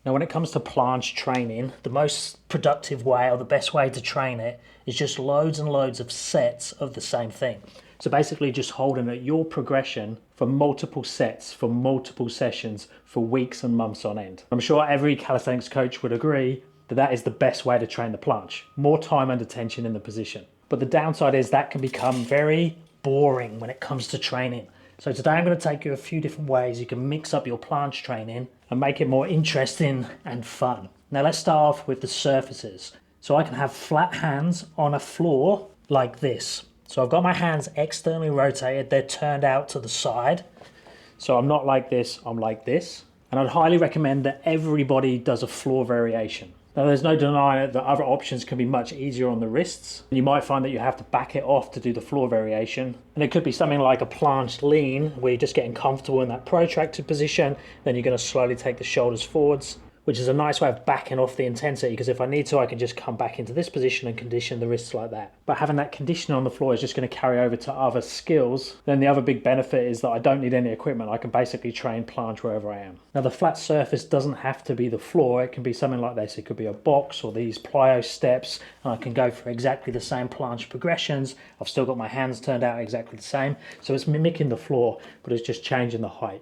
Now, when it comes to planche training, the most productive way or the best way to train it is just loads and loads of sets of the same thing. So basically just holding at your progression for multiple sets, for multiple sessions, for weeks and months on end. I'm sure every calisthenics coach would agree that that is the best way to train the planche. More time under tension in the position. But the downside is that can become very boring when it comes to training. So today I'm going to take you a few different ways you can mix up your planche training and make it more interesting and fun. Now let's start off with the surfaces. So I can have flat hands on a floor like this. So I've got my hands externally rotated, they're turned out to the side. So I'm not like this, I'm like this. And I'd highly recommend that everybody does a floor variation. Now there's no denying that other options can be much easier on the wrists. You might find that you have to back it off to do the floor variation. And it could be something like a planche lean, where you're just getting comfortable in that protracted position, then you're going to slowly take the shoulders forwards, which is a nice way of backing off the intensity, because if I need to, I can just come back into this position and condition the wrists like that. But having that condition on the floor is just going to carry over to other skills. Then the other big benefit is that I don't need any equipment. I can basically train planche wherever I am. Now the flat surface doesn't have to be the floor. It can be something like this. It could be a box or these plyo steps, and I can go for exactly the same planche progressions. I've still got my hands turned out exactly the same. So it's mimicking the floor, but it's just changing the height.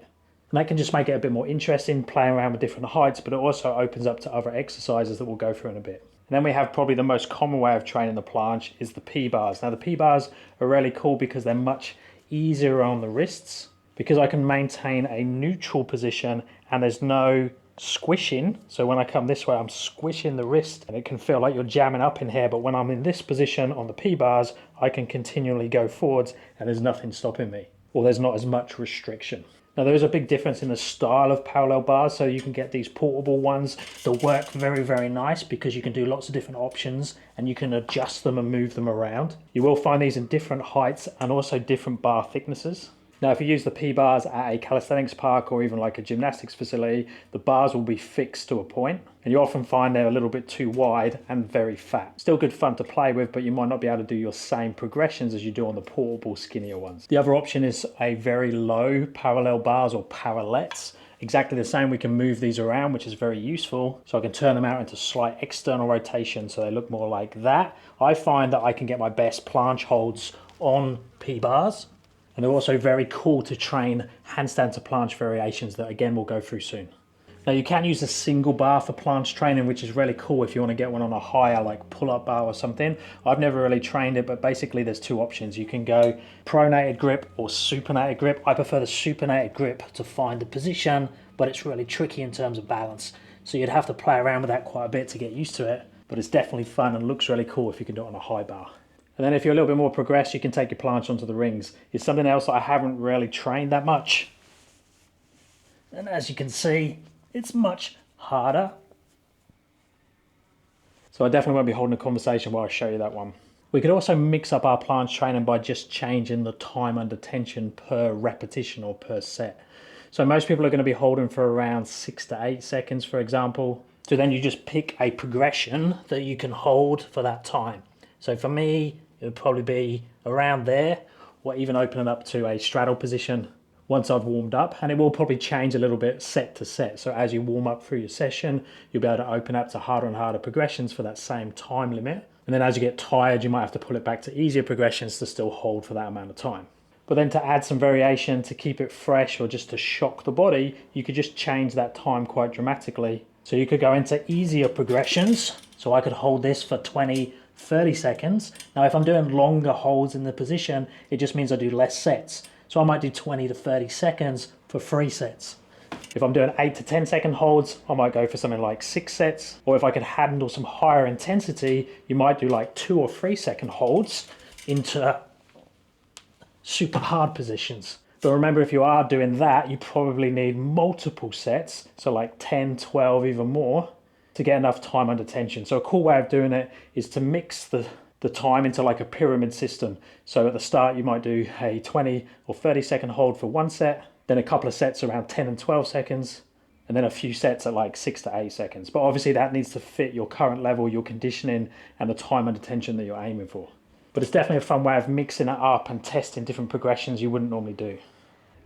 And that can just make it a bit more interesting, playing around with different heights, but it also opens up to other exercises that we'll go through in a bit. And then we have probably the most common way of training the planche is the P-bars. Now the P-bars are really cool because they're much easier on the wrists, because I can maintain a neutral position and there's no squishing. So when I come this way, I'm squishing the wrist and it can feel like you're jamming up in here. But when I'm in this position on the P-bars, I can continually go forwards and there's nothing stopping me, or there's not as much restriction. Now there is a big difference in the style of parallel bars, so you can get these portable ones that work very, very nice because you can do lots of different options and you can adjust them and move them around. You will find these in different heights and also different bar thicknesses. Now if you use the P-bars at a calisthenics park or even like a gymnastics facility, the bars will be fixed to a point and you often find they're a little bit too wide and very fat. Still good fun to play with, but you might not be able to do your same progressions as you do on the portable skinnier ones. The other option is a very low parallel bars or parallettes. Exactly the same, we can move these around, which is very useful. So I can turn them out into slight external rotation so they look more like that. I find that I can get my best planche holds on P-bars. And they're also very cool to train handstand to planche variations that again we'll go through soon. Now you can use a single bar for planche training, which is really cool if you want to get one on a higher like pull-up bar or something. I've never really trained it, but basically there's two options. You can go pronated grip or supinated grip. I prefer the supinated grip to find the position, but it's really tricky in terms of balance. So you'd have to play around with that quite a bit to get used to it, but it's definitely fun and looks really cool if you can do it on a high bar. And then if you're a little bit more progressed, you can take your planche onto the rings. It's something else that I haven't really trained that much. And as you can see, it's much harder. So I definitely won't be holding a conversation while I show you that one. We could also mix up our planche training by just changing the time under tension per repetition or per set. So most people are going to be holding for around 6 to 8 seconds, for example. So then you just pick a progression that you can hold for that time. So for me, it would probably be around there, or even opening up to a straddle position once I've warmed up. And it will probably change a little bit set to set. So as you warm up through your session, you'll be able to open up to harder and harder progressions for that same time limit. And then as you get tired, you might have to pull it back to easier progressions to still hold for that amount of time. But then to add some variation, to keep it fresh or just to shock the body, you could just change that time quite dramatically. So you could go into easier progressions. So I could hold this for 20, 30 seconds. Now if I'm doing longer holds in the position, it just means I do less sets. So I might do 20 to 30 seconds for 3 sets. If I'm doing 8 to 10 second holds, I might go for something like 6 sets. Or if I could handle some higher intensity, you might do like 2 or 3 second holds into super hard positions. But remember, if you are doing that, you probably need multiple sets. So like 10, 12, even more, to get enough time under tension. So a cool way of doing it is to mix the time into like a pyramid system. So at the start you might do a 20 or 30 second hold for one set, then a couple of sets around 10 and 12 seconds, and then a few sets at like 6 to 8 seconds. But obviously that needs to fit your current level, your conditioning, and the time under tension that you're aiming for. But it's definitely a fun way of mixing it up and testing different progressions you wouldn't normally do.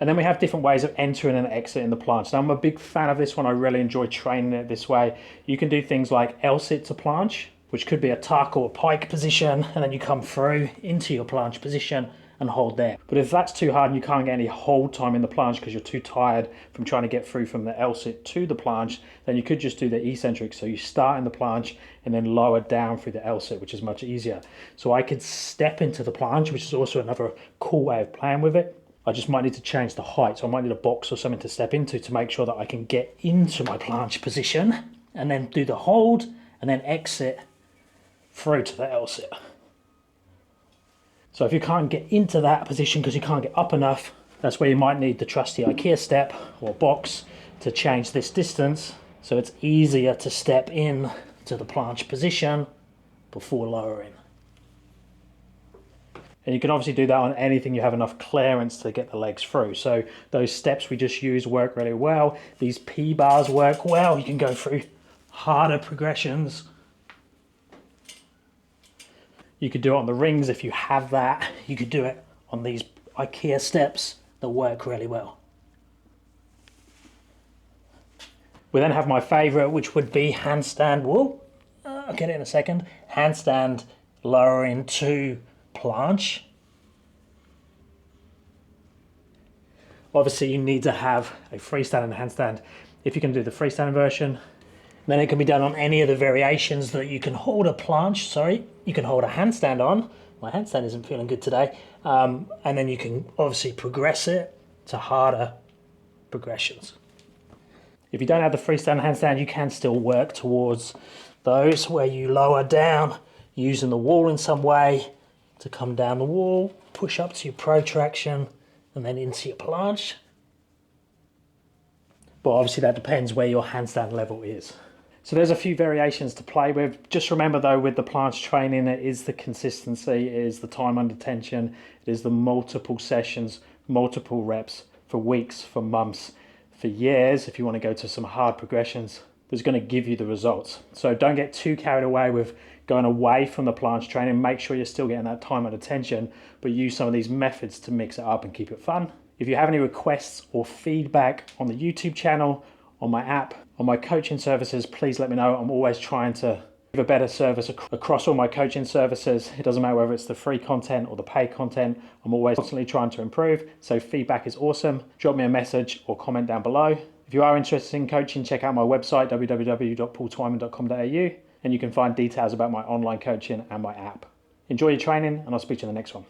And then we have different ways of entering and exiting the planche. Now I'm a big fan of this one. I really enjoy training it this way. You can do things like L-sit to planche, which could be a tuck or a pike position, and then you come through into your planche position and hold there. But if that's too hard and you can't get any hold time in the planche because you're too tired from trying to get through from the L-sit to the planche, then you could just do the eccentric. So you start in the planche and then lower down through the L-sit, which is much easier. So I could step into the planche, which is also another cool way of playing with it. I just might need to change the height. So I might need a box or something to step into to make sure that I can get into my planche position and then do the hold and then exit through to the L-sit. So if you can't get into that position because you can't get up enough, that's where you might need the trusty IKEA step or box to change this distance so it's easier to step in to the planche position before lowering. And you can obviously do that on anything you have enough clearance to get the legs through. So those steps we just used work really well. These P-bars work well. You can go through harder progressions. You could do it on the rings if you have that. You could do it on these IKEA steps that work really well. We then have my favorite, which would be handstand. Whoa, I'll get it in a second. Handstand lowering to planche. Obviously you need to have a freestanding and handstand. If you can do the freestanding version, then it can be done on any of the variations that you can hold a planche, you can hold a handstand on. My handstand isn't feeling good today. And then you can obviously progress it to harder progressions. If you don't have the freestanding handstand, you can still work towards those where you lower down using the wall in some way to come down the wall, push up to your protraction, and then into your planche. But obviously that depends where your handstand level is. So there's a few variations to play with. Just remember though, with the planche training, it is the consistency, it is the time under tension, it is the multiple sessions, multiple reps for weeks, for months, for years. If you want to go to some hard progressions, that's going to give you the results. So don't get too carried away with going away from the planche training. Make sure you're still getting that time under tension, but use some of these methods to mix it up and keep it fun. If you have any requests or feedback on the YouTube channel, on my app, on my coaching services, please let me know. I'm always trying to give a better service across all my coaching services. It doesn't matter whether it's the free content or the paid content. I'm always constantly trying to improve. So feedback is awesome. Drop me a message or comment down below. If you are interested in coaching, check out my website, www.paultwyman.com.au, and you can find details about my online coaching and my app. Enjoy your training, and I'll speak to you in the next one.